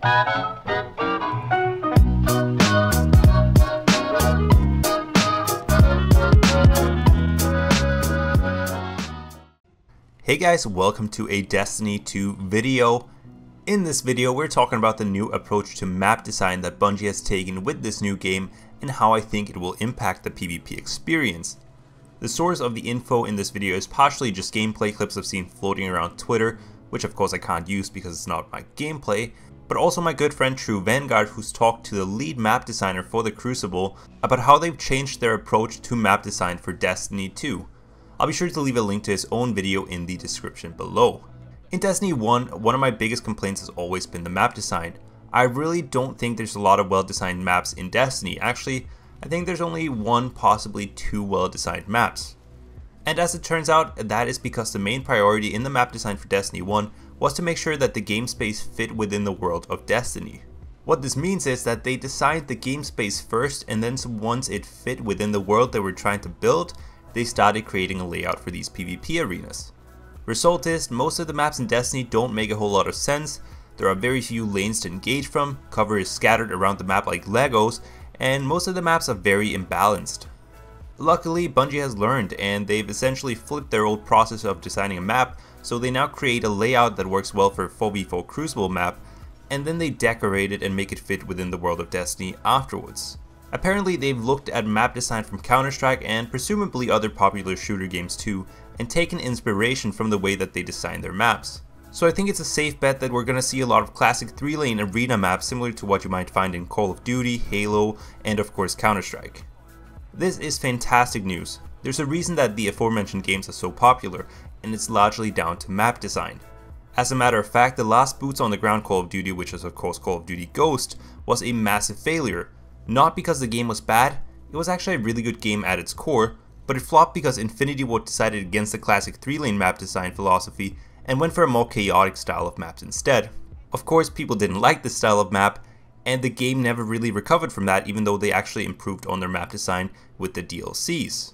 Hey guys, welcome to a Destiny 2 video. In this video, we're talking about the new approach to map design that Bungie has taken with this new game and how I think it will impact the PvP experience. The source of the info in this video is partially just gameplay clips I've seen floating around Twitter, which of course I can't use because it's not my gameplay, but also my good friend True Vanguard, who's talked to the lead map designer for the Crucible about how they've changed their approach to map design for Destiny 2. I'll be sure to leave a link to his own video in the description below. In Destiny 1, one of my biggest complaints has always been the map design. I really don't think there's a lot of well-designed maps in Destiny. Actually, I think there's only one, possibly two well-designed maps. And as it turns out, that is because the main priority in the map design for Destiny 1 was to make sure that the game space fit within the world of Destiny. What this means is that they designed the game space first, and then once it fit within the world they were trying to build, they started creating a layout for these PvP arenas. Result is, most of the maps in Destiny don't make a whole lot of sense, there are very few lanes to engage from, cover is scattered around the map like Legos, and most of the maps are very imbalanced. Luckily, Bungie has learned, and they've essentially flipped their old process of designing a map, so they now create a layout that works well for a 4v4 Crucible map, and then they decorate it and make it fit within the world of Destiny afterwards. Apparently they've looked at map design from Counter-Strike and presumably other popular shooter games too, and taken inspiration from the way that they design their maps. So I think it's a safe bet that we're gonna see a lot of classic 3-lane arena maps similar to what you might find in Call of Duty, Halo, and of course Counter-Strike. This is fantastic news. There's a reason that the aforementioned games are so popular, and it's largely down to map design. As a matter of fact, the last boots on the ground Call of Duty, which is of course Call of Duty Ghost, was a massive failure. Not because the game was bad, it was actually a really good game at its core, but it flopped because Infinity Ward decided against the classic 3-lane map design philosophy and went for a more chaotic style of maps instead. Of course, people didn't like this style of map, and the game never really recovered from that, even though they actually improved on their map design with the DLCs.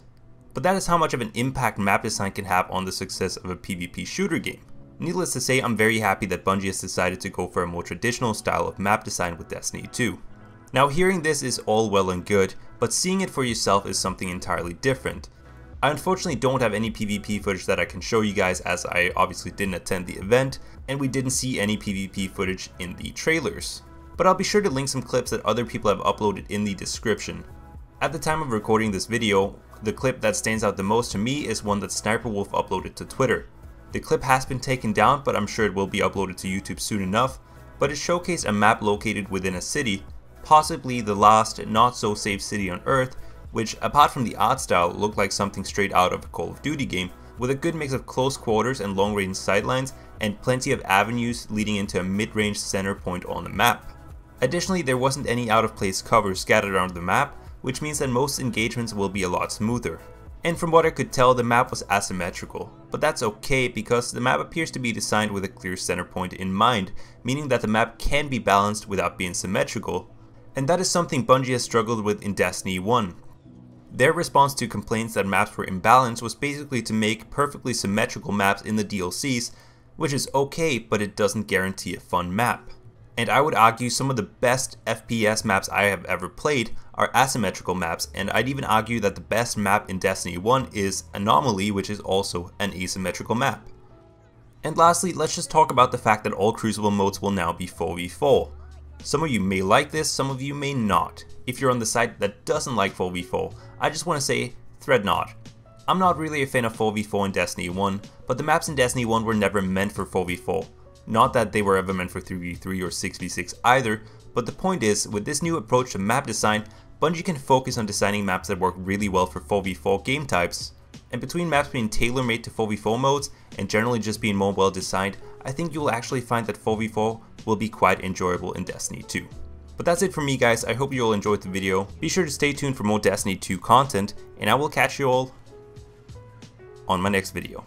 But that is how much of an impact map design can have on the success of a PvP shooter game. Needless to say, I'm very happy that Bungie has decided to go for a more traditional style of map design with Destiny 2. Now, hearing this is all well and good, but seeing it for yourself is something entirely different. I unfortunately don't have any PvP footage that I can show you guys, as I obviously didn't attend the event, and we didn't see any PvP footage in the trailers. But I'll be sure to link some clips that other people have uploaded in the description. At the time of recording this video, the clip that stands out the most to me is one that Sniper Wolf uploaded to Twitter. The clip has been taken down, but I'm sure it will be uploaded to YouTube soon enough, but it showcased a map located within a city, possibly the last not so safe city on Earth, which apart from the art style looked like something straight out of a Call of Duty game, with a good mix of close quarters and long range sightlines and plenty of avenues leading into a mid-range center point on the map. Additionally, there wasn't any out of place cover scattered around the map, which means that most engagements will be a lot smoother. And from what I could tell, the map was asymmetrical, but that's okay because the map appears to be designed with a clear center point in mind, meaning that the map can be balanced without being symmetrical. And that is something Bungie has struggled with in Destiny 1. Their response to complaints that maps were imbalanced was basically to make perfectly symmetrical maps in the DLCs, which is okay, but it doesn't guarantee a fun map. And I would argue some of the best FPS maps I have ever played are asymmetrical maps, and I'd even argue that the best map in Destiny 1 is Anomaly, which is also an asymmetrical map. And lastly, let's just talk about the fact that all Crucible modes will now be 4v4. Some of you may like this, some of you may not. If you're on the side that doesn't like 4v4, I just want to say, thread not. I'm not really a fan of 4v4 in Destiny 1, but the maps in Destiny 1 were never meant for 4v4. Not that they were ever meant for 3v3 or 6v6 either, but the point is, with this new approach to map design, Bungie can focus on designing maps that work really well for 4v4 game types. And between maps being tailor-made to 4v4 modes and generally just being more well designed, I think you'll actually find that 4v4 will be quite enjoyable in Destiny 2. But that's it for me guys, I hope you all enjoyed the video. Be sure to stay tuned for more Destiny 2 content, and I will catch you all on my next video.